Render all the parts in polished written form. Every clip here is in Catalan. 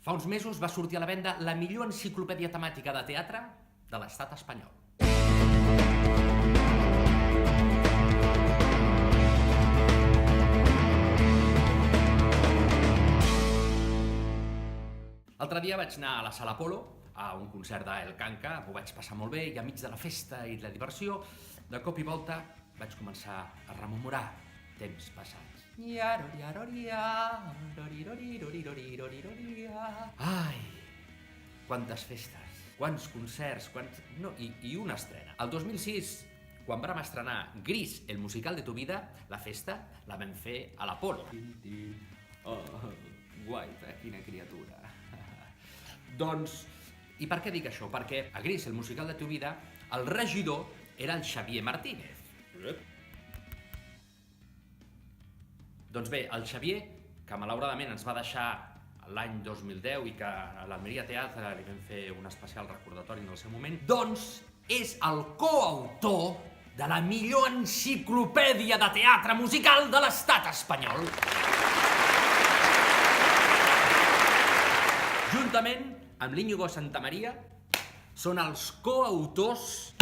Fa uns mesos va sortir a la venda la millor enciclopèdia temàtica de teatre de l'estat espanyol. L'altre dia vaig anar a la Sala Apolo, a un concert d'El Canca, m'ho vaig passar molt bé i enmig de la festa i de la diversió, de cop i volta vaig començar a rememorar temps passats. Ai, quantes festes, quants concerts, i una estrena. El 2006, quan vam estrenar Gris, el musical de tu vida, la festa la vam fer a l'Apolo. Oh, guaita, quina criatura. Doncs, i per què dic això? Perquè a Gris, el musical de tu vida, el regidor era el Xavier Martínez. Doncs bé, el Xavier, que malauradament ens va deixar l'any 2010 i que a l'Almeria Teatre li vam fer un especial recordatori en el seu moment, doncs és el coautor de la millor enciclopèdia de teatre musical de l'estat espanyol. Juntament amb l'Íñigo Santamaría, són els coautors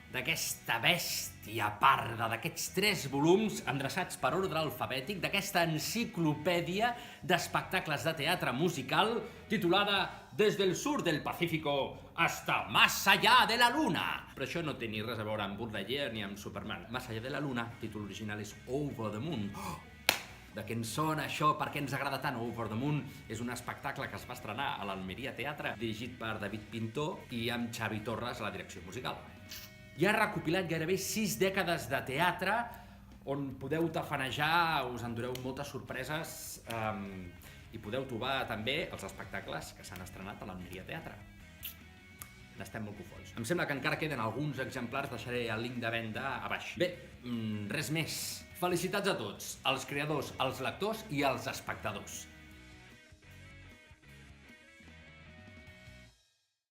d'aquesta bèstia parda, d'aquests 3 volums endreçats per ordre alfabètic, d'aquesta enciclopèdia d'espectacles de teatre musical titulada Desde el sur del Pacífico hasta más allá de la luna. Però això no té ni res a veure amb Buzz Lightyear ni amb Superman. Más allá de la luna, el títol original és Over the Moon. De què ens sona això? Per què ens agrada tant? Over the Moon és un espectacle que es va estrenar a l'Almeria Teatre, dirigit per David Pintor i amb Xavi Torres a la direcció musical. I ha recopilat gairebé 6 dècades de teatre on podeu tafanejar, us endureu moltes sorpreses i podeu trobar també els espectacles que s'han estrenat a l'Almeria Teatre. N'estem molt cofois. Em sembla que encara queden alguns exemplars, deixaré el link de venda a baix. Bé, res més. Felicitats a tots, als creadors, als lectors i als espectadors.